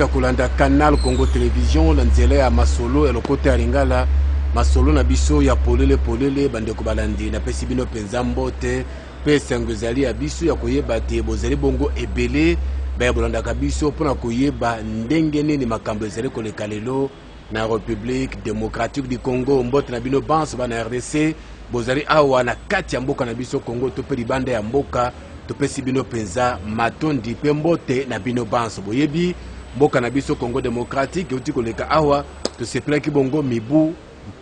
ya kolanda Canal Congo Télévision la nzela ya masolo ya lokote ya lingala masolo na biso ya polele bandeko balandi na pesi bino penza mbote pe sangozali ya biso ya koyeba te bozali bongo ebele ba bolanda biso pona koyeba ndenge nini makambo ezali koleka lelo na République démocratique du Congo mbote na bino banso ba na RDC bozali awa na kati ya mboka na biso Congo to pe libanda ya mboka to pesi bino penza matondi pe mbote na bino banso boyebi mboka na biso Congo démocratique uti koleka awa to se plaki bongo mibu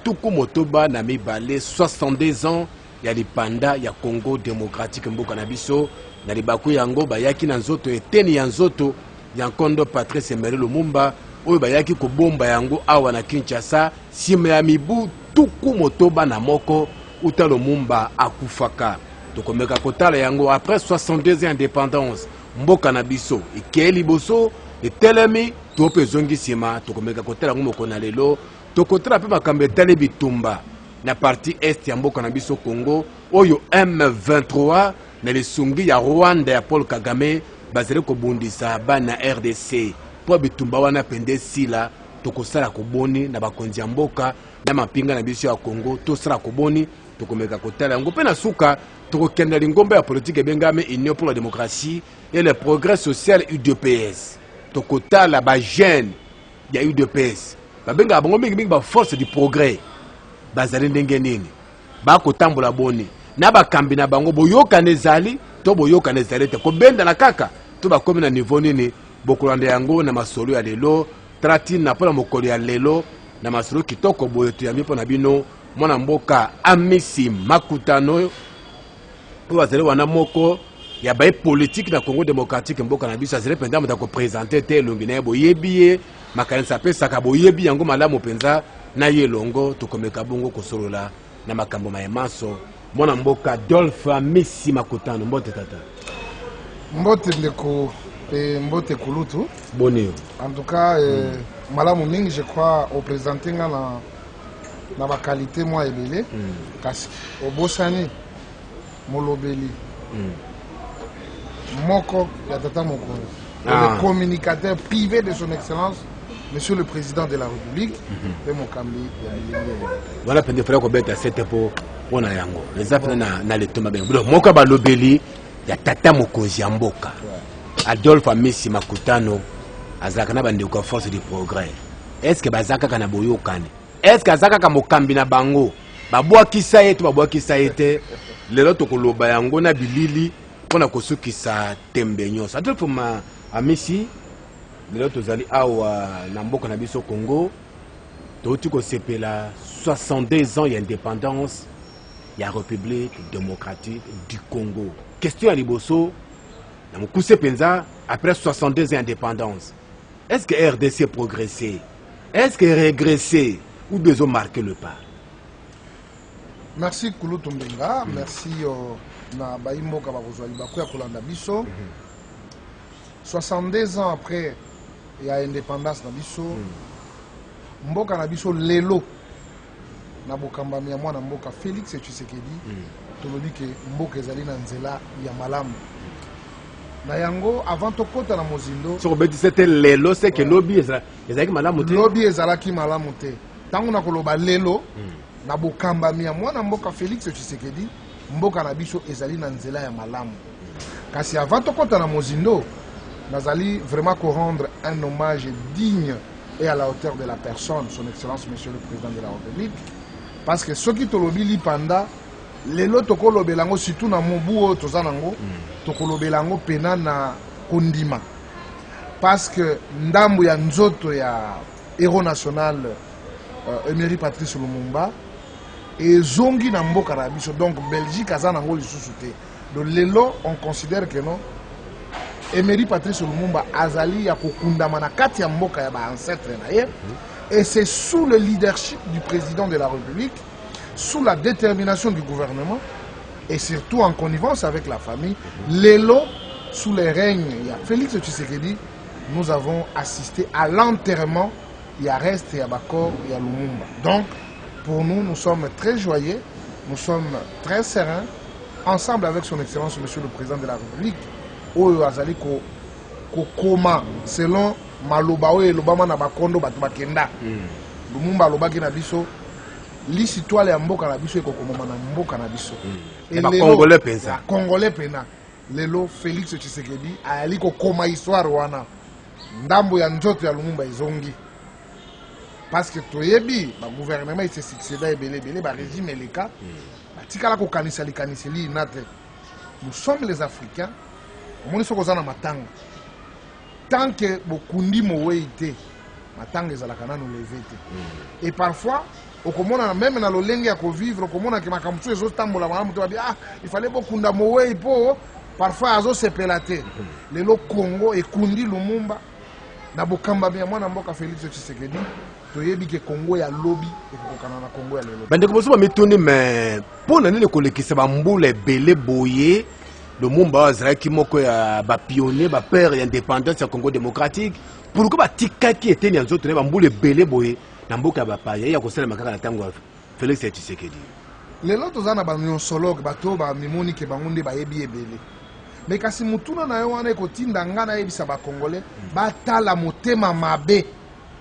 tuku motoba na mibale 62 ans ya lipanda ya Congo démocratique mboka na biso na libaku yango bayaki na nzoto eteni ya nzoto ya nkondo Patrice Emery Lumumba oyo bayaki kobomba yango awa na Kinshasa sima ya mibu tuku motoba na moko uta Lumumba akufaka tokomeka kotala yango après 62 ans d'indépendance mboka na biso ikeli boso etelemi tope zongi sima tokomeka kotala ngo moko na lelo tokotala pe makambo etale bitumba na partie est ya mboka na biso Congo oyo M23 na lisungi ya Rwanda ya Paul Kagame bazali kobundisa bana RDC po bitumba wana pende sila tokosala koboni na bakonzi ya mboka na mapinga na biso ya Congo tosala koboni tokomeka kotala yango pe na suka tokokenda lingomba ya politique bengame Union pour la démocratie et le progrès social UDPS tokotala ba jeune ya UDPS babenga bango mingi ba force du progrès bazali ndenge nini bakotambola boni na bakambi na bango boyoka nezali to boyoka nezali te kobenda na kaka to bakomi na niveau nini bokolanda yango na masolo ya lelo tratine na pona mokolo ya lelo na masolo kitoko boyo to yambi pona bino mwana mboka Amisi Makutano po bazali wana moko ya bae politique na Congo démocratique mboka na biso azali penza mota ko présenter te longi na boyebiye makanisa pesa ka boyebi yango malamu penza na yelongo tokomeka bongo kosolola na makambo mayemanso mwana mboka Dolphe Amisi Makutano mbote tata mbote ndeko mbote kulutu bonio en tout cas malamu mingi je crois au présenter na ba qualité moi ebele kasi obosani molobeli moko ya tata mokonzi le communicateur privé de son excellence monsieur le président de la République et mokambi ya bilenge voilà pende frère ko beta sete po pona yango les affaires na letoma ben moko ba lobeli ya tata mokonzi ya mboka Adolphe Amisi Makutano azaka na bande ko force du progrès est-ce que bazaka kana boyokane est-ce que azaka ka mokambi na bango babwakisa yetu babwakisa yete lelo tokoloba yango na bilili pona kosukisa tembe nyonso Adolphe Amisi lelo tozali awa na mboka na biso Congo toti ko sepela 62 ans d'indépendance ya République démocratique du Congo question ya liboso na mukuse penza après 62 ans d'indépendance est-ce que RDC progressé est-ce que régressé ou besoin marquer le pas? Merci Kulutu Mbenga, merci na baimboka bakozwali bakoya kolanda biso 62 ans après ya indépendance na biso mboka na biso lelo na bokambami ya mwana mboka Félix Tshisekedi tolobi ke mboka ezali na nzela ya malamu na yango avant tokota na mozindo so beti c'était lelo c'est que lobby ezalaki malamu te lobby ezalaki malamu te tangu na koloba lelo na bokambami ya mwana mboka Félix Tshisekedi mboka na biso ezali na nzela ya malamu kasi avant tokota na mozindo nazali vraiment ko rendre un hommage digne et à la hauteur de la personne son excellence monsieur le président de la République parce que soki tolobi lipanda lelo tokolobelango surtout na mobu tozanango tokolobelango pena na kondima parce que ndambu ya nzoto ya héros national Emery Patrice Lumumba et zongi na mboka na biso donc Belgique azanango lisusu te donc lelo on considère que non Emery Patrice Lumumba azali ya kokundama na kati ya mboka ya ba ancêtre na ye et c'est sous le leadership du président de la République sous la détermination du gouvernement et surtout en connivence avec la famille lelo sous les règnes il y a Félix Tshisekedi nous avons assisté à l'enterrement il y a reste il y a Bakor il y a Lumumba donc pour nous nous sommes très joyeux nous sommes très sereins ensemble avec son excellence monsieur le président de la République Oyo Azali Kokoma selon maloba oyo elobama na bakondo bato bakenda Lumumba alobaki na biso l'histoire ya mboka na biso ekokomama na mboka na biso Congolais pensa Congolais pena lelo Félix Tshisekedi ayali kokoma histoire wana ndambo ya nzoto ya Lumumba ezongi parce que toyebi ba gouvernement il se succéda ebele ba régime eleka batikala kokanisa likaniseli inate. Nous sommes les Africains omoni soko za na matanga tant que bokundi mowe ite matanga ezalaka nanu levé te et parfois okomona même na lolenge ya kovivre okomona ke makambo so ezotambola malamu te babi il fallait bokunda mowe po parfois azosepela te lelo Congo ekundi Lumumba na bokamba bya mwana mboka Félix Tshisekedi toyebi ke Congo ya lobi ekokana na Congo ya lelo bande ko mituni mais pona nini kolekisa bambula ebele boye Lumumba azalaki moko ya ba pionnier ba père ya indépendance ya Congo démocratique pourquoi batikaki eteni ya nzoto ne bambula ebele boye na mboka ba paya ya kosalema kaka na tango Félix Tshisekedi lelo tozana ba nyonsologue bato ba mimoni ke bangunde bayebi ebele mais kasi mutuna na yo wana ekotinda ngana yebisa ba congolais batala motema mabe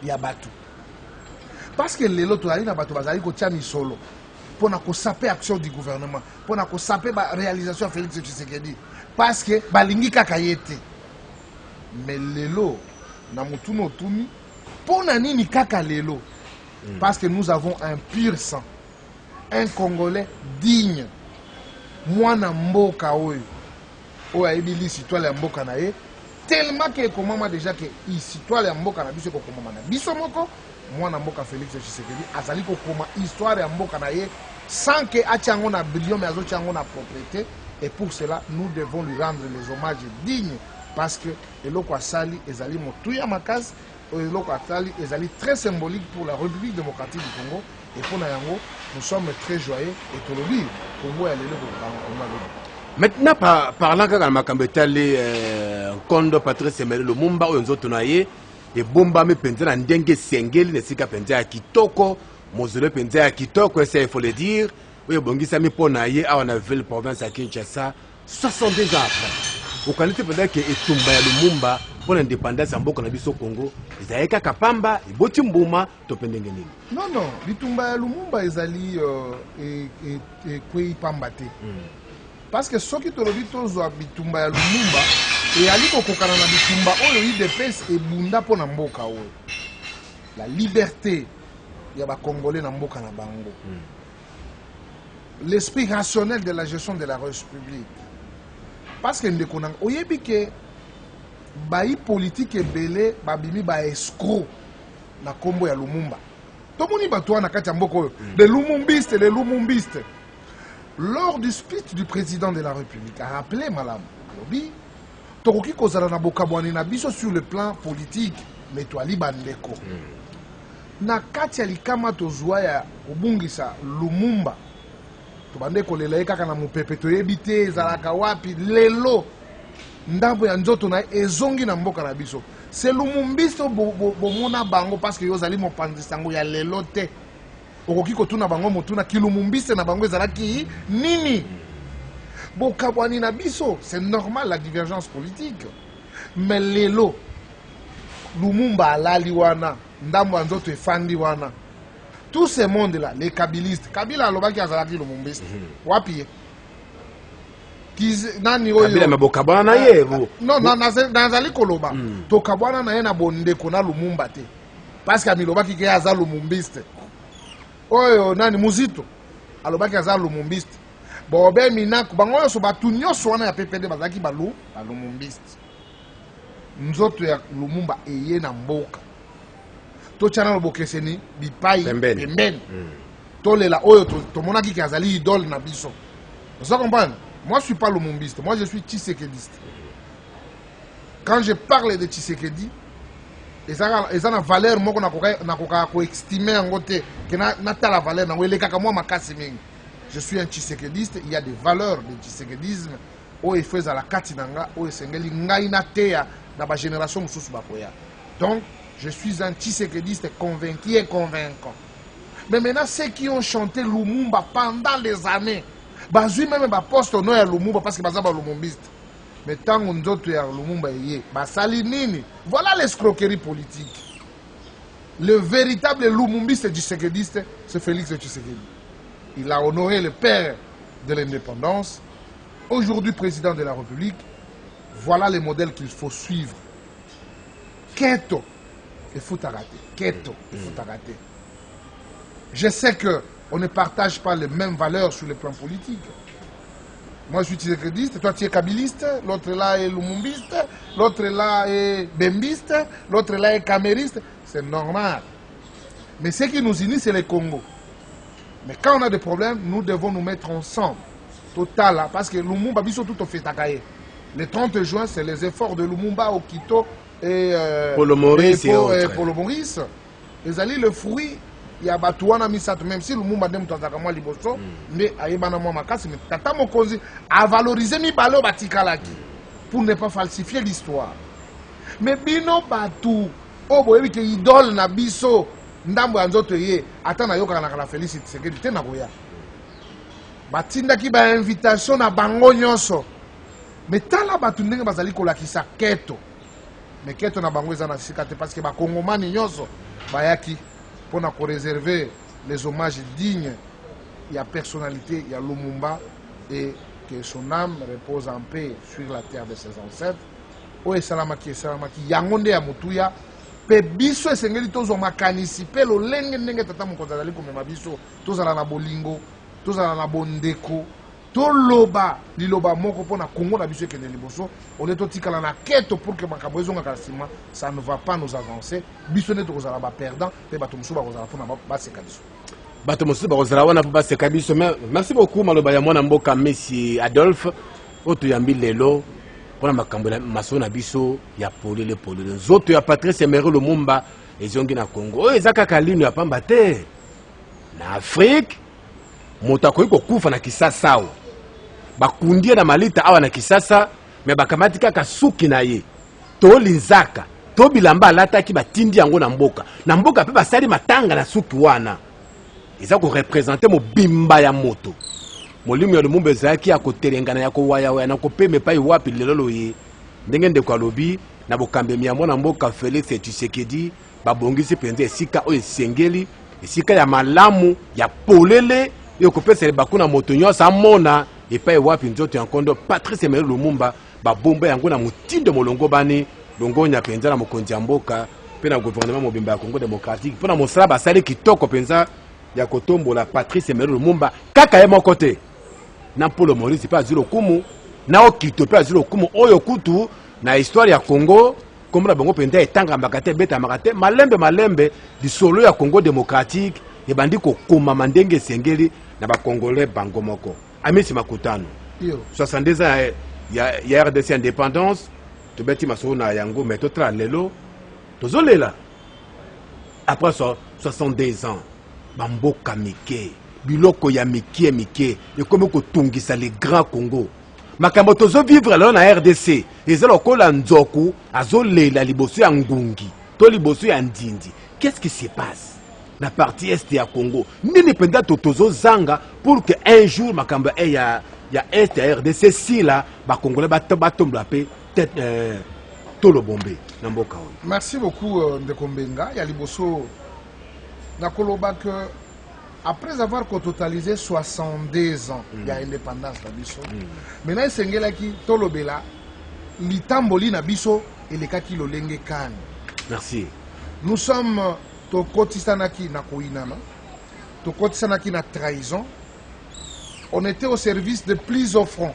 ya bato parce que lelo tozali na bato bazali kotia misolo pour na kosape action du gouvernement pour na kosape ba réalisation ya Félix Tshisekedi parce que balingi kaka yete mais lelo na mutuna otuni pour na nini kaka lelo parce que nous avons un pur sang un Congolais digne mwana mboka oyo oyo ayebi l'histoire ya mboka na ye tellement que ekomama déjà que histoire ya mboka na biso ekokomama na biso moko mwana mboka Félix Tshisekedi azali kokoma histoire ya mboka na ye sans que atia yango na brillant mais azotia yango na propriété et pour cela nous devons lui rendre les hommages dignes parce que eloko asali ezali motuya makasi eloko asali ezali très symbolique pour la République démocratique du Congo et pour na yango nous sommes très joyeux et tolobi Congo ya lelo ko maintenant parlant kaka na makambo etali Kondo Patrice Emery Lumumba oyo nzoto na ye ebombami mpenza na ndenge esengeli na esika mpenza ya kitoko mozole mpenza ya kitoko esa il faut le dire oyo ebongisami mpo na ye awa na ville province ya Kinshasa 62 ans après okani te mpenza ke etumba ya Lumumba mpo na indépendance ya mboka na biso Congo ezali kaka pamba eboti mbuma to mpe ndenge nini non bitumba ya Lumumba ezali ekwei pamba te parce que soki tolobi tozwa bitumba ya Lumumba eyali kokokana na bitumba oyo UDPS ebunda mpo na mboka oyo la liberté ya bacongolais na mboka na bango l'esprit rationnel de la gestion de la république parce que ndeko nanga oyebi ke bayi politique ebele babimi ba escroc na kombo ya Lumumba tomoni bato wana kati ya mboka oyo les lumumbistes lors du speech du président de la République a rappelé malamu lobi tokoki kozala na bokabwani na biso sur le plan politique mais toali bandeko na kati ya likama tozwa ya kobungisa Lumumba tobande kolela ye kaka na mopepe toyebi te ezalaka wapi lelo ndambo ya nzoto na ezongi na mboka na biso c'est lumumbiste bomona bango parce que yo ozali mopanzi sango ya lelo te okoki kotuna bango motuna kilumumbiste na bango ezalaki nini bokabwani na biso c'est normal la divergence politique mais lelo Lumumba alali wana ndambo ya nzoto efandi wana tout ce monde là les kabilistes Kabila alobaki azalaki lumumbiste wapi nani oyo Kabila mabokabwana na ye non nazali koloba tokabwana na ye na bondeko na Lumumba te parce que amilobaki ke aza lumumbiste oyo nani Muzito alobaki aza lumumbiste bobe minako bango oyo so batu nyonso wana ya PPD bazalaki balumumbiste nzoto ya Lumumba eye na mboka totiana lobokeseni bipai pembeni tolela oyo tomonaki ke azali idole na biso vous comprenez. Moi, je ne suis pas lumumbiste. Moi, je suis tshisekediste. Quand je parle de Tshisekedi, ils ont une valeur que estimé en côté que n'a la valeur. Je suis un tshisekediste. Il y a des valeurs de tshisekedisme. Il faut la katinanga, sengeli ngaina teya na ba génération mususu bakoya. Donc, je suis un tshisekediste convaincu et convaincant. Mais maintenant, ceux qui ont chanté Lumumba pendant des années, bazui même ba poste no ya Lumumba parce que baza ba lumumbiste mais tant on doit tuer Lumumba yé, basali nini. Voilà l'escroquerie politique. Le véritable lumumbiste du Tshisekedi, c'est Félix Tshisekedi. Il a honoré le père de l'indépendance, aujourd'hui président de la République. Voilà les modèles qu'il faut suivre. Keto, il faut arrêter. Keto, il faut arrêter. Je sais qu'on ne partage pas les mêmes valeurs sur le plan politique. Moi, je suis tshisekidiste, toi, tu es kabiliste, l'autre là est lumumbiste, l'autre là est bembiste, l'autre là est camériste. C'est normal. Mais ce qui nous unit, c'est le Congo. Mais quand on a des problèmes, nous devons nous mettre ensemble. Total, là, parce que Lumumba, biso tout au fait takaye. Le 30 juin, c'est les efforts de Lumumba, Okito et Polo Maurice et autres. Polo Maurice. Ils allaient le fruit. Il y a Batouana Misato, même si Lumumba dem tozaka liboso, mais ayebana mwa makasi, mais tata mokonzi a valorisé mi balo batikalaki pour ne pas falsifier l'histoire. Mais bino batu, oh boyebi ke idole na biso ndambo ya nzoto ye, ata na yoka na Félix Tshisekedi te na koya. Batindaki ba invitation na bango nyonso. Mais tala batu ndenge bazali kolakisa keto. Mais keto na bango eza na sika te parce que ba kongomani nyonso bayaki pour nous réserver les hommages dignes. Il y a personnalité, il y a Lumumba, et que son âme repose en paix sur la terre de ses ancêtres. Oye salamaki, yangonde ya mutuya, pe biso esengeli tozo makanisi, pe lo lenge nenge tata mukonzali komema biso, tozala na bolingo, tozala na bondeko, toloba liloba moko pona Congo na biso ekende liboso, on est totikala na keto pour que makabo ezonga kasima, ça ne va pas nous avancer. Biso ne tokozala ba perdant, pe bato musu bakozala pona ba seka biso. Bato musu bakozala wana po ba seka biso. Merci beaucoup maloba ya mwana mboka Messi Adolphe. Oto yambi lelo pona makambo masona biso ya polele. Nzoto ya Patrice Emery Lumumba ezongi na Congo. Oyo ezaka kalino ya pamba te. Na Afrique moto akoki kokufa na Kisasa awa bakundie na malita awa na Kisasa me bakamati kaka suki na ye to linzaka to bilamba alataki batindi yango na mboka pe basali matanga na suki wana eza ko représenter mobimba ya moto molimo ya Lumumba ezalaki ya kotelengana ya kowaya na kopeme pa iwapi lelo ye ndenge ndeko alobi na bokambemi ya mwana mboka Félix Tshisekedi babongisi penze esika oyo esengeli esika ya malamu ya polele yo kopesa bakuna moto nyonso amona epai wapi nzoto ya nkondo Patrice Emery Lumumba babomba yango na mutindo molongo bani longonya penza na mokonzi ya mboka pe na gouvernement mobimba ya Congo démocratique pona mosala basali kitoko penza ya kotombola Patrice Emery Lumumba kaka ye moko te na Polo Maurice pe azilo kumu na Okito pe azilo kumu oyo kutu na histoire ya Congo komona bango penza etanga mbakate beta makate malembe disolo ya Congo démocratique et bandi ko koma mandenge sengeli na ba congolais bango moko amisi makutano 62 ans ya RDC indépendance to beti masona yango mais to tra lelo tozolela après 62 ans bamboka mike biloko ya mike et comme ko tungisa les grands Congo makambo tozo vivre là na RDC ezalo kola nzoku azolela liboso ya ngungi to liboso ya ndindi qu'est-ce qui se passe na partie est ya Congo nini penda tozo zanga pour que un jour makambo ya est ya RDC si là ba congolais batomba pe tête tolo bombé na mboka oyo. Merci beaucoup Ndeko Mbenga ya liboso na koloba que après avoir totalisé 62 ans ya indépendance na biso maintenant esengelaki tolobela litamboli na biso elekaki lolenge kani. Merci. Nous sommes tokotisanaki na koinana, tokotisanaki na trahison. On était au service de plusieurs fronts.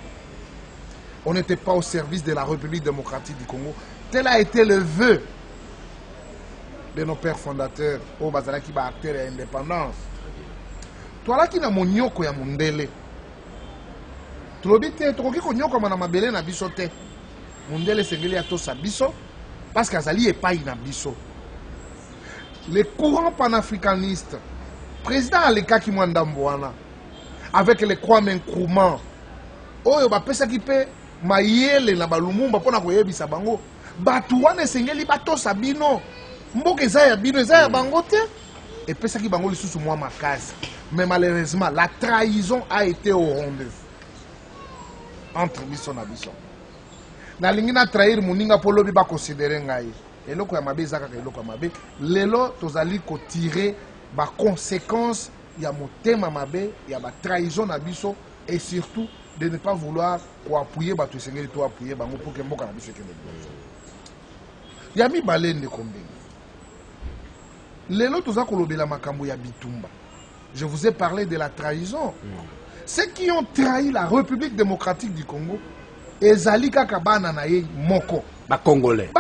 On n'était pas au service de la République démocratique du Congo. Tel a été le vœu de nos pères fondateurs au bazalaki ba acteur et indépendance. Toi qui na monyoko ya mundele. Tulobite tokoki konyoko na mabele na biso te. Mundele sengeli ato sa biso parce qu'azali epai na biso. Les courants panafricanistes, président Alekaki Mwandamboana, avec les Kwame Nkrumah, oyo bapesa ki pe mayele na balumumba pona koyebisa bango, batu wana esengeli bato sabino, mboka eza ya bino eza ya bango te, epesa ki bango lisusu mwa makasi. Mais malheureusement, la trahison a été au rendez-vous entre biso na biso. nalingi na trahir moninga mpo lobi baconsidere ngai eloko ya mabe eza kaka eloko ya mabe lelo tozali kotire baconséquence ya motema mabe ya batrahison na biso et surtout de ne pas vouloir koappuye bato esengeli to appuye bango pour ke mboka na biso ekende liboso ya mibale ndeko mbengi lelo toza kolobela makambo ya bitumba. Je vous ai parlé de la trahison. Ceux qui ont trahi la République démocratique du Congo ezali kaka bana na ye moko Congolais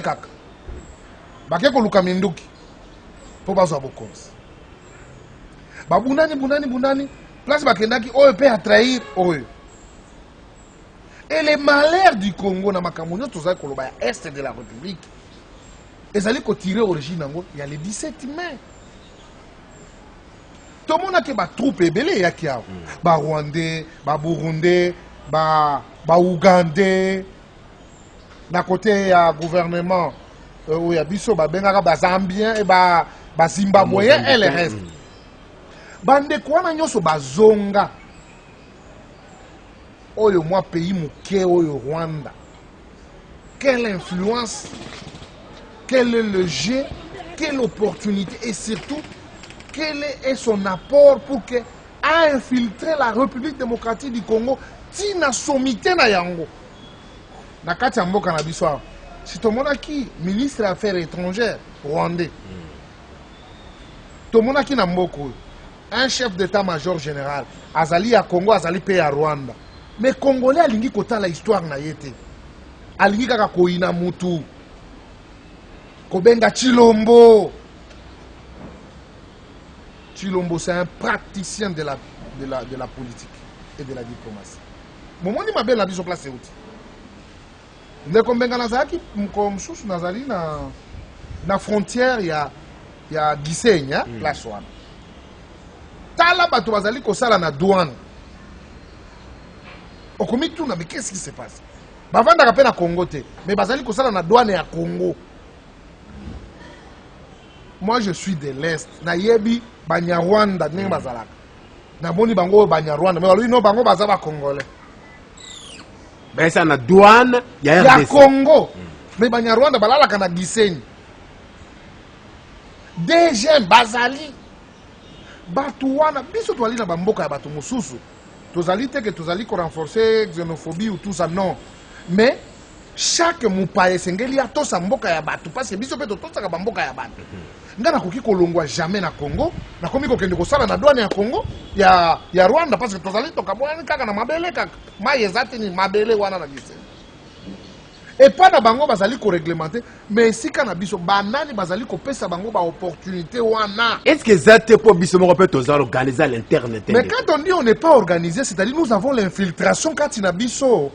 kaka bake koluka minduki po bazwa bokonzi babunani place bakendaki oyo pe a trahir oyo. Et les malheurs du Congo na makambo nyonso tozali koloba ya est de la République ezali kotirer origine yango ya le 17 mai. Tomonaki ba troupe ebele yaki awa ba Rwandais, ba Burundais, ba Ougandais na côté ya gouvernement où ya biso ba bengaka ba Zambiens et ba Zimbabwéens et le reste. Bandeko wana nyonso bazonga oyo mwa pays moke oyo Rwanda. Quelle influence, quel est le jeu, quelle opportunité et surtout quel est son apport pour que a infiltré la République démocratique du Congo tina sommité na yango na kati ya mboka na biso. Si tomonaki ministre des Affaires étrangères rwandais tomonaki na mboko un chef d'état-major général azali ya Congo azali pe ya Rwanda mais congolais alingi kotala histoire na yete alingi kaka koina mutu kobenga Chilombo. Chilombo, c'est un praticien de la politique et de la diplomatie. Moment ni mabel na biso place outi. Ndeko mbenga nazaki mkomsusu nazali na frontière ya Gisenyi place wana. Tala bato bazali kosala na douane. Okomi tuna mais qu'est-ce qui se passe? Bavanda ka pe na Congo te, mais bazali kosala na douane ya Congo. Moi je suis de l'Est. Na yebi Banyarwanda ndenge bazalaka. Na boni bango Banyarwanda, mais lui non bango bazaba congolais. Ben ça na douane ya Congo. Mais Banyarwanda balalaka na Gisenyi. Deuxième bazali batu wana biso twali na bamboka ya batu mususu. Tozali te que tozali ko renforcer xénophobie ou tout ça non. Mais chaque mupaya sengeli atosa mboka ya batu parce que biso pe totosa ka bamboka ya batu. Nga nakoki kolongwa jamais na Congo nakomi kokende kosala na douane ya Congo ya Rwanda parce que tozali tokabwani kaka na mabele kaka mai ezati ni mabele wana na Gisenyi et pas na bango bazali ko réglementer mais sika na biso banani bazali kopesa bango ba opportunité wana. Est-ce que zate pour biso moko pe tozalo organiser à l'interne? Mais quand on dit on n'est pas organisé, c'est-à-dire nous avons l'infiltration quand na biso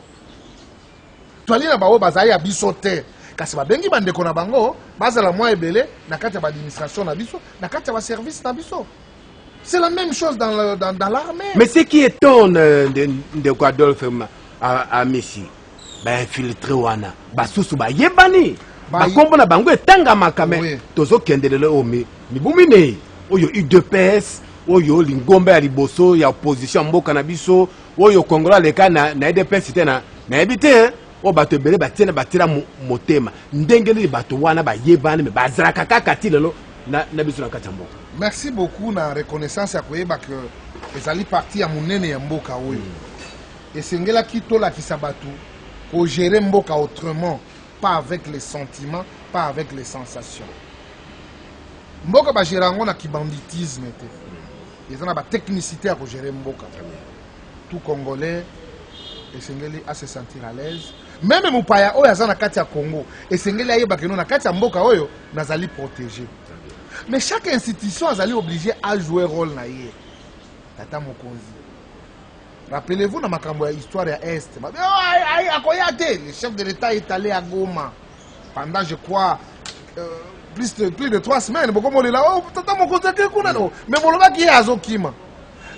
toali na bao bazali ya biso te. Kasi babengi bandeko na bango bazala mwa ebele na kati ya administration na biso na kati ya service na biso. C'est la même chose dans l'armée. Mais ce qui étonne de Adolphe à Messi ba infiltré wana basusu ba yebani ba kombo na bango etanga makame tozo kendelele omi mibumine oyo UDPS oyo lingomba ya liboso ya opposition mboka na biso oyo kongola leka na UDPS tena na ebite o bato ebele batiena batira motema ndengeli bato wana ba yebani me bazraka kaka tilelo na biso na kati mboka. Merci beaucoup na reconnaissance ya koyeba que ezali parti ya munene ya mboka oyo esengela kitola kisabatu pour gérer mboka autrement, pas avec les sentiments, pas avec les sensations. Mboka ba gérer na ki banditisme te. Ils ont ba technicité pour gérer mboka. Tout Congolais esengeli à se sentir à l'aise. Même mupaya oyo azana kati ya Congo, esengeli ayeba que na kati ya mboka oyo nazali protégé. Mais chaque institution azali obligé à jouer rôle na ye. Tata Mokonzi. Rappelez-vous dans ma histoire à Est. Le chef de l'État est allé à Goma pendant, je crois, plus de 3 semaines.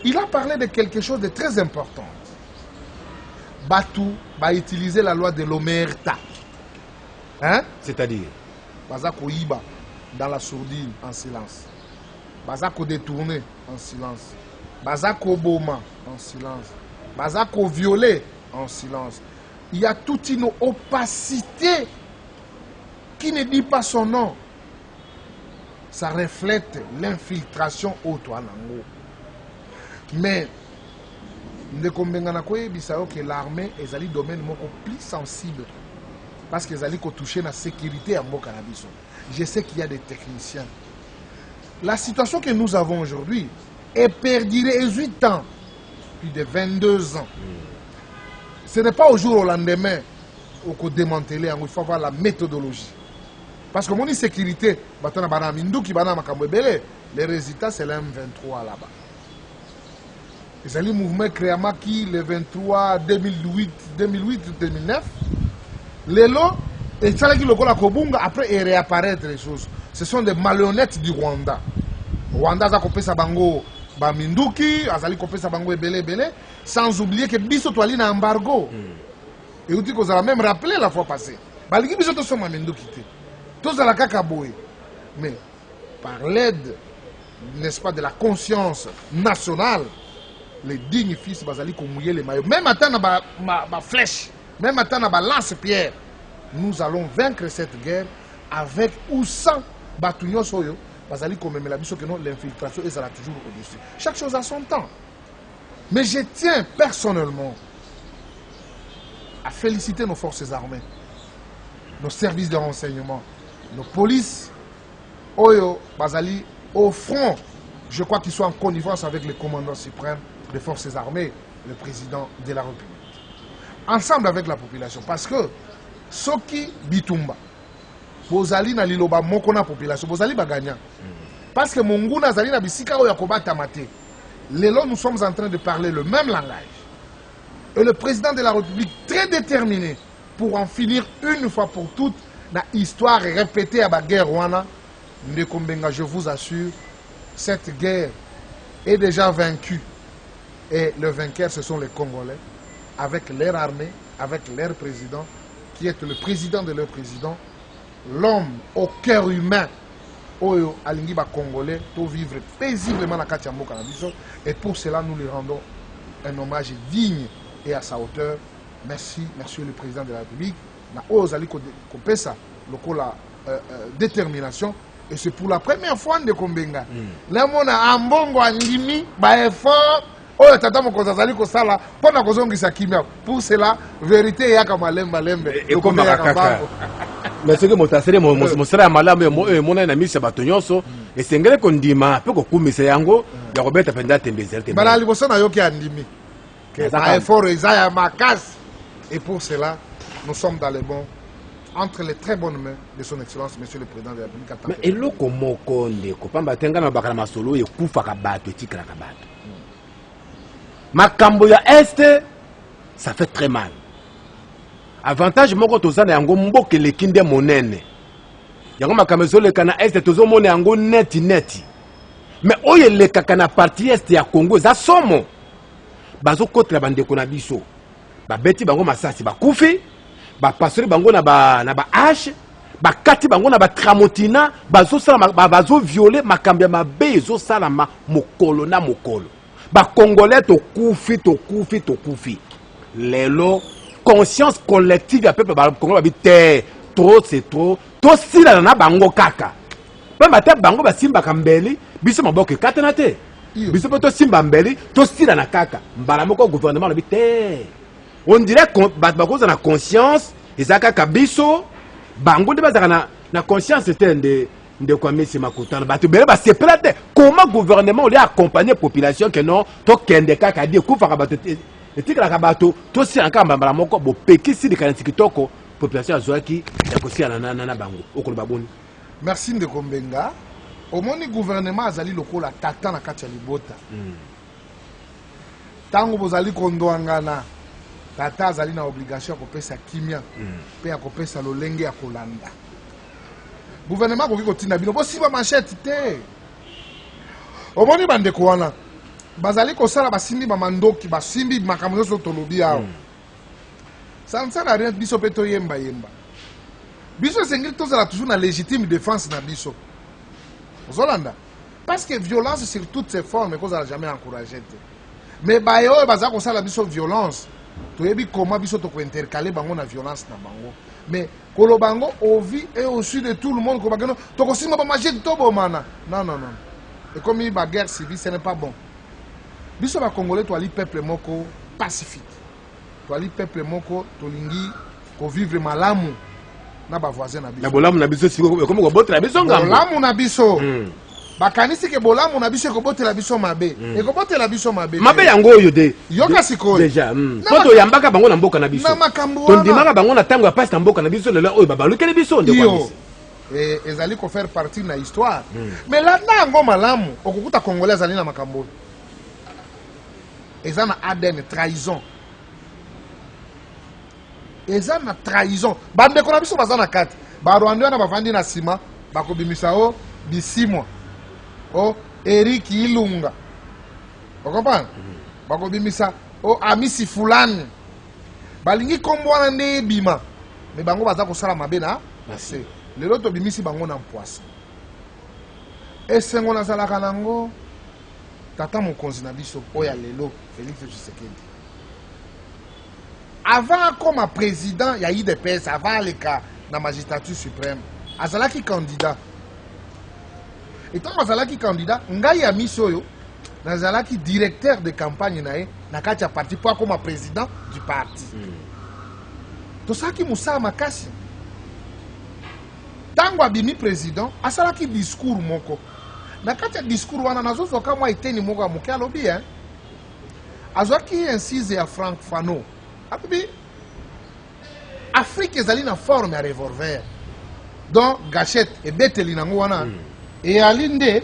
Il a parlé de quelque chose de très important. Batou va utiliser la loi de l'Omerta. Hein? C'est-à-dire Bazako Iba dans la sourdine en silence. Bazako détourné en silence. Bazako Boma en silence. Bazako violé en silence. il y a toute une opacité qui ne dit pas son nom. Ça reflète l'infiltration au toit. Mais que l'armée est un domaine plus sensible parce qu'ils allaient toucher la sécurité à mon cannabis. Je sais qu'il y a des techniciens. La situation que nous avons aujourd'hui est perdurer 18 ans, plus de 22 ans. Ce n'est pas au jour au lendemain qu'on démanteler, il faut avoir la méthodologie. Parce que mon sécurité, les résultats c'est l'M23 là-bas. Et c'est le mouvement Créama qui, le 23 2008-2009, les lots, et ça qui le Kobunga, après il réapparaître les choses. Ce sont des malhonnêtes du Rwanda. Rwanda a coupé sa bango, Baminduki, Azali coupé sa bango et belé, sans oublier que Bisso Toali n'a embargo. Et vous dites qu'on a même rappelé la fois passée. Baliki Bisso to soma Minduki. Tous à la cacaboé. Mais par l'aide, n'est-ce pas, de la conscience nationale, les dignes fils Bazali qui ont mouillé les maillots. Même attends ma flèche, même attends ma lance-pierre, nous allons vaincre cette guerre avec ou sans Batounio Soyo. Bazali comme la biso que non l'infiltration et ça l'a toujours au-dessus. Chaque chose a son temps. Mais je tiens personnellement à féliciter nos forces armées, nos services de renseignement, nos polices, Oyo, Bazali, au front. Je crois qu'ils sont en connivence avec le commandant suprême des forces armées, le président de la République. Ensemble avec la population. Parce que, Soki Bitumba, Bozali na liloba moko na population, Bozali ba gagnant. Parce que Monguna Zali na bisika o yakoba tamate. Lelo, nous sommes en train de parler le même langage. Et le président de la République, très déterminé pour en finir une fois pour toutes, la histoire répétée à la guerre Rwanda, Ndekombenga, je vous assure, cette guerre est déjà vaincue. Et les vainqueurs, ce sont les Congolais, avec leur armée, avec leur président, qui est le président de leur président, l'homme au cœur humain, Oyo Alingiba Congolais, pour vivre paisiblement la Katiambo Canabiso. Et pour cela, nous lui rendons un hommage digne et à sa hauteur. Merci, monsieur le président de la République. Na Ozali Kopesa, la détermination. Et c'est pour la première fois de Kombenga. Là, on a un bon Andimi, bah effort. Oh, tata mon kozazali ko sala, pona kozongi sa kimia. Pour cela, vérité ya kama lemba lembe. Et comme Kaka. Mais ce que motasere mo sera malamu mo na misa batonyonso et sengele kondima pe ko kumisa yango ya ko beta penda tembezerte. Bala liboso na yoki andimi. Que ba effort ezaya makas. Et pour cela, nous sommes dans les bons entre les très bonnes mains de son excellence monsieur le président de la République. Mais eloko moko ndeko pamba tenga na bakala masolo e kufa ka bato etikala ka bato. Makambo ya Est, ça fait très mal. Avantage moko tozana yango mboke lekinde monene. Yango makambo le kana Est tozo mone yango neti. Mais oye le kakana partie Est ya Congo za somo. Bazo kotra bandeko na biso. Ba beti bango masasi ba kufi, ba passer bango na ba hache, ba kati bango na ba tramotina, bazo sala bazo violer makambo ya mabe ezo sala mokolo na mokolo. Ba Congolais to kufi. Lelo conscience collective ya peuple ba Congolais ba te trop c'est trop. To sila na bango kaka. Ba mate bango ba simba kambeli, biso maboke katana te. Biso to simba mbeli, to sila na kaka. Mbala moko gouvernement la bi te. On dirait que ba cause na conscience, ezaka kabiso, bango de bazaka na conscience c'était de quoi Messi Makutana. C'est plate. Comment le gouvernement a accompagné la population que non, to kende kaka di kufa kabato et tika kabato to si en kamba la moko bo peki si de kanatiki toko population azoaki ya kosi na bango okolo baboni. Merci Ndekombenga. Au moni gouvernement azali lokola tata na kati ya libota. Tango bozali kondoangana tata azali na obligation ya kopesa kimia pe ya kopesa lolenge ya kolanda. Gouvernement koki kotinda bino bosiba manchette te. Omoni bandeko wana bazali kosala basimbi bamandoki basimbi makambo nyonso tolobi awo. Ça ne sert à rien biso pe toyemba. Biso esengeli tozala toujours na légitime défense na biso. Ozolanda. Parce que violence sur toutes ses formes kozala jamais encouragé te. Mais bayo bazali kosala biso violence toyebi comment biso toko intercaler bango na violence na bango mais kolobango au vie et au sud de tout le monde ko bagano toko sima ba manger to bomana non non non et comme il ba guerre civile ce n'est pas bon biso ba congolais to ali peuple moko pacifique to ali peuple moko to lingi ko vivre malamu na ba voisin na biso na bolamu na biso siko comme ko botela biso ngambo bolamu na biso bakanisi ke bolamu na biso ko botela biso mabe e ko botela biso mabe yango oyo de yoka sikoyo déjà poto yambaka bango na mboka na biso na makambo to ndimaka bango na tango ya passe na mboka na biso lelo oyo babalukeli biso nde kwa biso ezali ko faire partie na histoire mais là nango malamu okukuta congolais azali na makambo eza na ADN trahison eza na trahison bandeko na biso baza na kati barwandi wana bavandi na nsima bakobimisa o bisimwa o Eric Ilunga okomprendre bakobimisa o Amisi Fulani balingi kombo wana nde ebima me bango baza kosala mabe na se lelo tobimisi bango na mpwasa esengo nazalaka nango tata mokonzi na biso oyo lelo Félix Tshisekedi avant comme président ya IDPS avant aleka na magistrature suprême azalaki candidat etant azalaki candidat ngai ya miso oyo nazalaki directeur de campagne na ye na kati ya parti po akoma président du parti tosaki mosala makasi ntango abimi président asalaki discours moko na kati ya discours wana nazozwaka mwa eteni moko ya moke alobi azwaki insise ya Frank Fano alobi Afrique ezali na forme ya revolver donc gâchette ebeteli nango wana eyali nde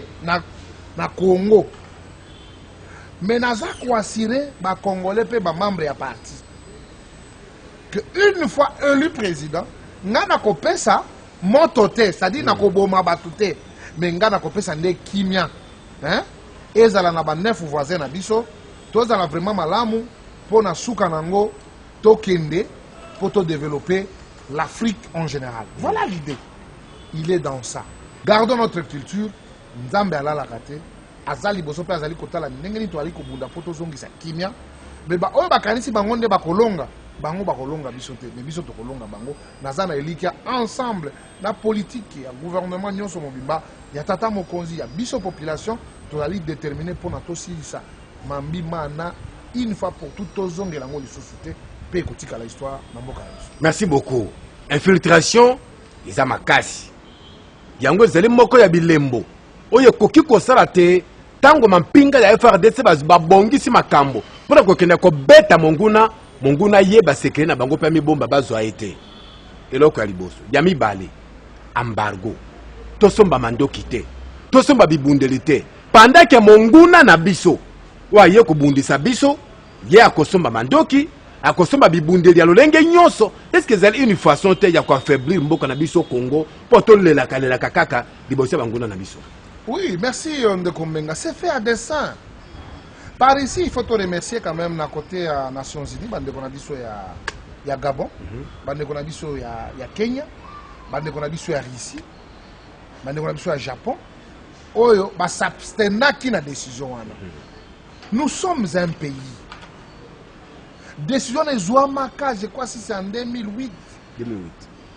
na Congo mais naza koassire bacongolais mpe bamembre ya parti que une fois élu président nga nakopesa moto te c'est-à-dire nakoboma bato te mais nga nakopesa nde kimia ezala na banef voisin na biso tozala vraiment malamu mpo na suka nango tokende pour te développer l'Afrique en général. Voilà l'idée. Il est dans ça. Gardons notre culture. Nzambe alalaka te. Azali boso pe azali kotala ndenge ni to ali kobunda poto zongisa kimia. Mais ba oyo bakanisi bango nde bakolonga. Bango bakolonga biso te. Mais biso tokolonga bango. Nazana elikia ensemble na politique ya gouvernement nyonso mobimba ya tata mokonzi ya biso population to ali déterminer pour na to silisa. Mambi mana une fois pour tout tozongela ngo lisusu te. Merci beaucoup. Infiltration, ils ont makasi. Yango zeli moko ya bilembo. Oye koki kosala te tango mampinga ya FRDC babongisi makambo. Pona kokenda ko beta monguna yeba sekre na bango pe mibomba bazwa ete. Eloko ya liboso. Ya mibale. Embargo. Tosomba mandoki te. Tosomba bibundeli te. Pendant que monguna na biso wa ye ko bundisa biso, ye akosomba mandoki akosomba bibundeli ya lolenge nyonso. Est-ce que c'est une façon te ya ko affaiblir mboka na biso Congo pour to lela kaka liboso banguna na biso? Oui, merci de Kombenga. C'est fait à dessein. Par ici, il faut te remercier quand même na côté à Nations Unies, bande ko na biso ya Gabon, bande ko na biso ya Kenya, bande ko na biso ya Russie, bande ko na biso ya Japon. Oyo ba s'abstenaki na décision wana. Nous sommes un pays. Décision ezwamaka, je crois si c'est en 2008. 2008.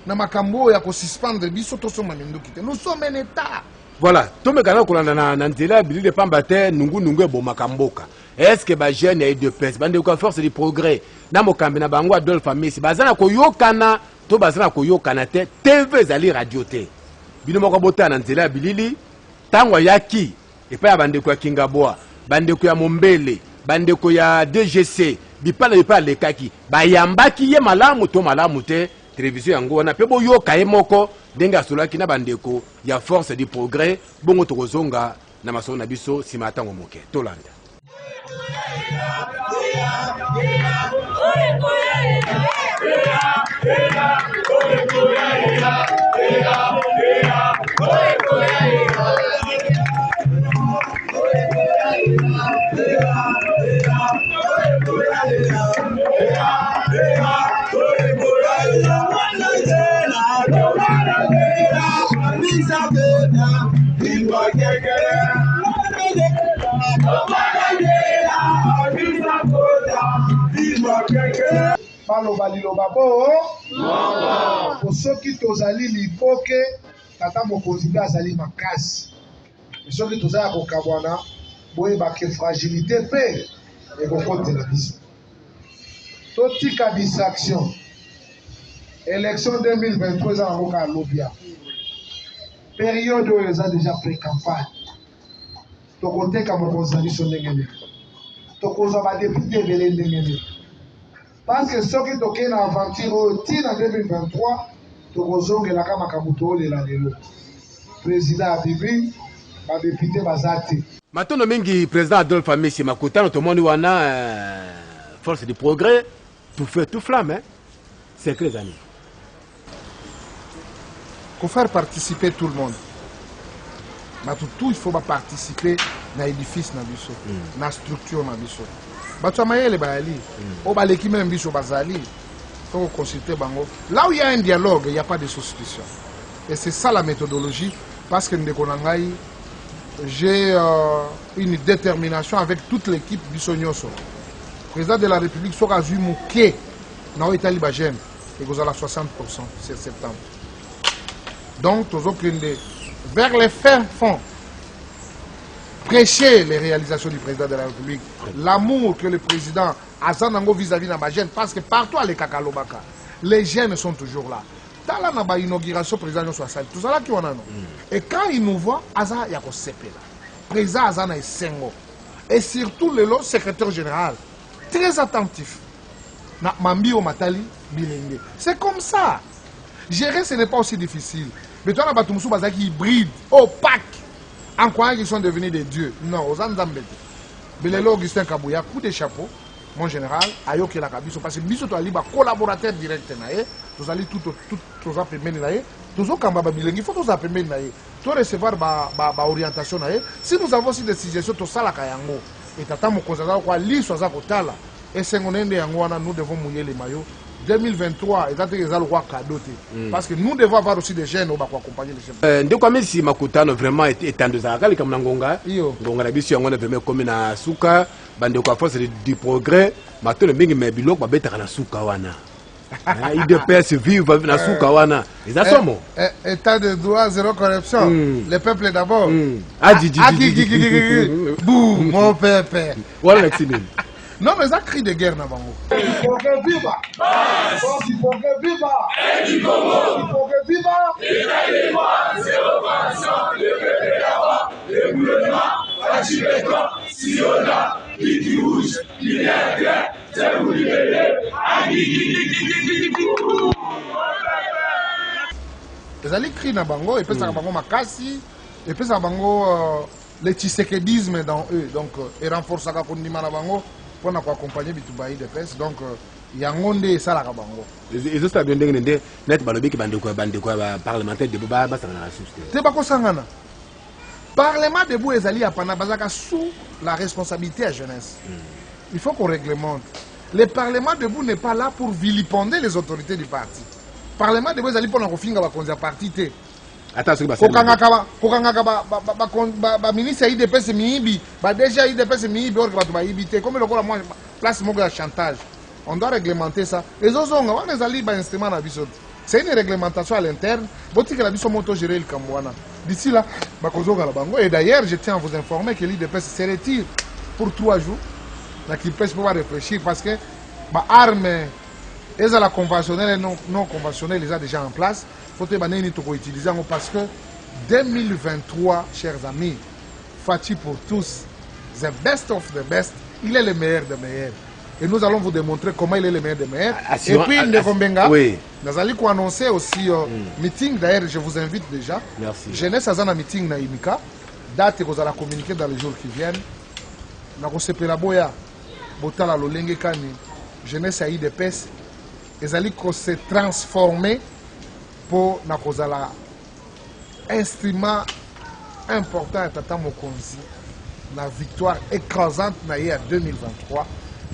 Na makambo ya ko suspendre biso to soma minduki te. Nous sommes un état. Voilà, tout me kana kolanda na nzela bilile pamba te nungu ebo makamboka. Est-ce que ba jeune ya de pes bande ko force du progrès na mokambi na bango Adolphe Messi bazana ko yokana to bazana ko yokana te TV zali radio te. Bino moko bota na nzela bilili tango yaki epa ya bande ko Kingaboa, bande ko ya Mombele, bande ko ya DGC, bipala lekaki bayambaki ye malamu to malamu te. Télévision yango wana pe boyo kaye moko denga solaki na bandeko ya force du progrès bongo tokozonga na maso na biso simatango moke tolanda. Visa baloba liloba bo po soki tozali liboke tata mokonzi mpe azali makasi soki tozali ya kokabwana boyebake fragilité mpe ekokotela biso totika distraction élection 2023 eza nango kaka lobia période oyo eza déjà pré-campagne tokoteka mokonzi na biso ndenge nini tokozwa badepute ebele ndenge nini parce que soki tokei na aventure oyo ntina 2023 tokozongelaka makambo toolela lelo président abibi badepute baza te matondo mingi président Adolphe Amici makutano tomoni wana force du progrès tout fait tout flamme hein? C'est que les amis pour faire participer tout le monde tout il faut participer na édifice na biso na structure na biso bato mayele bayali o baleki même biso bazali faut consulter bango là où il y a un dialogue il y a pas de suspicion et c'est ça la méthodologie parce que ndeko na ngai j'ai une détermination avec toute l'équipe biso nyoso président de la République soka azui muke na Itali ba jeune et kozala 60% c'est septembre donc tozokende vers les fins fonds prêcher les réalisations du président de la République, l'amour que le président a vis-à-vis de ma jeune, parce que partout à l'Ekakalobaka, les jeunes sont toujours là. Dans la inauguration, le président soit sali. Tout ça là qui on a non. Et quand il nous voit, Aza Yako Sepela. Le président Azana est Sengo. Et surtout le secrétaire général, très attentif. Na Mambi au Matali, bilingue. C'est comme ça. Gérer, ce n'est pas aussi difficile. Mais toi, on a Batumsou Bazaki hybride, opaque. En croyant qu'ils sont devenus des dieux. Non, aux Anzambété. Belelo Augustin Kabouya, coup de chapeau, mon général, Ayoke la Kabiso, parce que Biso Toali, collaborateur direct, tous allez tout aux appels, tous aux Kambaba Bilingue, il faut tous appeler, tout recevoir orientation. Si nous avons aussi des suggestions, tout ça, la Kayango, et Tata Mokozala, quoi, l'île soit à Kotala, et Sengonende Yangwana, nous devons mouiller les maillots. 2023, parce que nous devons avoir aussi des jeunes pour accompagner les jeunes. Ndeko Amici makutano vraiment étendu za kali comme ngonga. Ngonga na biso yango na vraiment comme na suka bande ko force du progrès matono mingi mebiloko babeta na suka wana. Il de PS vivre na suka wana. Ils assomo. État de droit, zéro corruption. Le peuple d'abord. Boum, mon peuple. Voilà l'excellent. Non, mais ça crie de guerre, Nabango. Il faut que viva! Il faut que viva! Il faut que viva! Zéro corruption, le peuple d'abord, le gouvernement, Fachibéton, Siona, Liti Rouge, Linéaire, c'est vous libérer, les alliés crient Nabango, et puis ça Nabango Makasi, et puis ça Nabango le tshisekedisme dans eux, donc, et renforce ça Kondima Nabango. Pour accompagner Bitoubaï de presse, donc il y a un monde et ça la rabango. Les autres stades de net balobi qui bande quoi parlementaire de Boba ça na souci. C'est pas quoi sangana. Parlement de Bou ezali à Panabazaka sous la responsabilité à jeunesse. Il faut qu'on réglemente. Le Parlement de Bou n'est pas là pour vilipender les autorités du parti. Parlement de Bou ezali pour na kofinga ba konza parti té. Attention ba ministre IDPS miibi ba déjà IDPS miibi or ba ibité comme le moi place mo de chantage. On doit réglementer ça. Les autres on les ali ba instrument na biso. C'est une réglementation à l'interne. Boti que la biso moto gérer le Kambouana. D'ici là ba kozoga la bango et d'ailleurs je tiens à vous informer que l'IDPS se retire pour 3 jours. Là qui peut pouvoir réfléchir parce que ba armes et la conventionnelle et non conventionnelle les a déjà en place. Il faut utiliser parce que 2023, chers amis, Fati pour tous, the best of the best, il est le meilleur des meilleurs. Et nous allons vous démontrer comment il est le meilleur des meilleurs. Et puis, nous allons annoncer aussi meeting. D'ailleurs, je vous invite déjà. Merci. Jeunesse Azana meeting na Imika. Date que vous allez communiquer dans les jours qui viennent. Nous allons boya, botala lolenge kani, jeunesse a IDPS. Ils allons se transformer pour nakozala instrument important à Tata Mokonzi la victoire écrasante naïe à 2023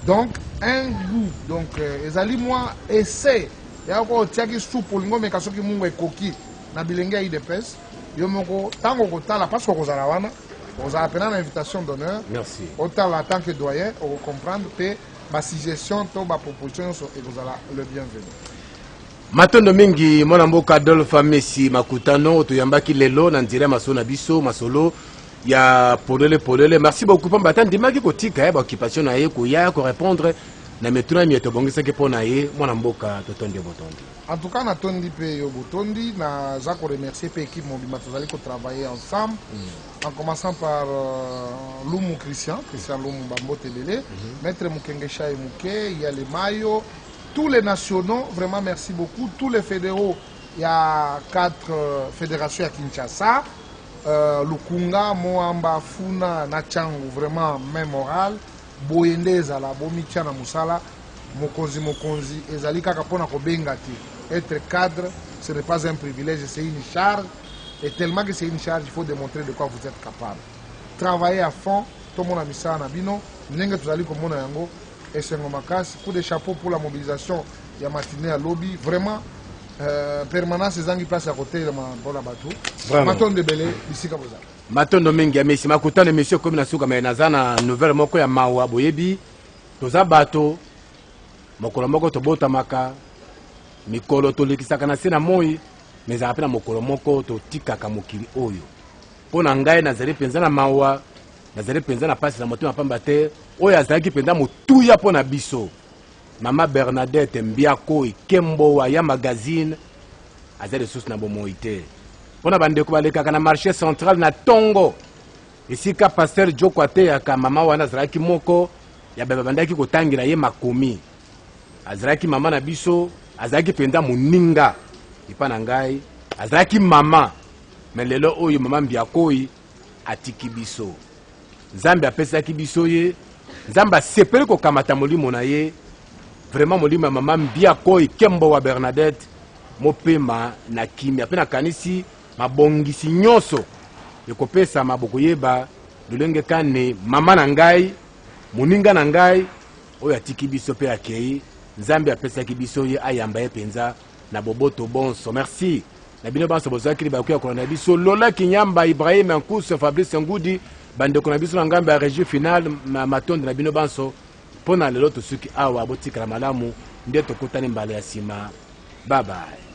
donc un goût donc ezali moi essai ya ko tiaki soupe lingo me kasoki mungu ekoki na bilenge IDPS yo moko tango kotala parce que kozala wana ozala pena na invitation d'honneur merci autant en tant que doyen on comprendre que ma suggestion to ba proposition so ekozala le bienvenu. Matondo mingi mwana mboka Adolphe Messi makutano tuyambaki lelo na nzira masolo na biso masolo ya polele. Merci beaucoup pamba tandimaki kotika ba occupation na ye ko ya ko répondre na metuna mieto bongisa ke pona ye mwana mboka totondi botondi. En tout cas, Natondi pe yo botondi na za ko remercier pe équipe mobima tozali ko travailler ensemble en commençant par Lumu Christian Lumu Bambo Telele, Maître Mukengesha et Mouké, il y a les Mayo, tous les nationaux, vraiment merci beaucoup, tous les fédéraux, il y a 4 fédérations à Kinshasa, Lukunga, Moamba, Funa, Nachangu, vraiment même moral, Boyende Zala, Bomitia na Musala, Mokonzi, Ezali kaka pona ko bengati. Être cadre, ce n'est pas un privilège, c'est une charge. Et tellement que c'est une charge, il faut démontrer de quoi vous êtes capable. Travailler à fond, tout le monde a mis ça en abino, n'engue tout allez comme mon yango, et c'est un macasse, coup de chapeau pour la mobilisation, il y a matinée à lobby, vraiment, permanence, ces anguilles placent à côté de ma bateau. Maton de Belé, ici comme ça. Maton de Menga, Messi, Makuta, le monsieur comme la souka, mais Nazana, nouvelle moko ya Mawa, Boyebi, toza bateau, mokolo moko tobota maka, mikolo tolekisaka na se na moi mais za apena mokolo moko totikaka mokili oyo pona ngai nazali penza na mawa nazali penza na pasi na motema pamba te oyo azalaki penza motuya pona biso mama Bernadette Mbiako Ikembo wa ya magazine azali sous na bomoi te pona bandeko balekaka na marché central na Tongo esika pasteur Joko ate ya ka mama wana azalaki moko ya baba bandaki kotangira ye makomi azalaki mama na biso azalaki penda moninga ipa na ngai azalaki mama mais lelo oyo mama Mbiakoi atiki biso nzambe apesaki biso ye nzambe asepeli kokamata molimo na ye vraiment molimo ya mama Mbiakoi Kembo wa Bernadette mopema na kimia pe na kanisi mabongisi nyonso ekopesa maboko yeba lolenge kane mama na ngai moninga na ngai oyo atiki biso pe akei Nzambe apesaki biso ye ayamba ye penza na boboto bonso. Merci. Na bino banso bozaki ba kuya kolona biso Lola Kinyamba Ibrahim Nkuso Fabrice Ngudi bande kona biso na ngambe ya régie finale matonde na bino banso pona lelo to suki awa botikala malamu ndeto kutani mbale ya sima. Bye bye.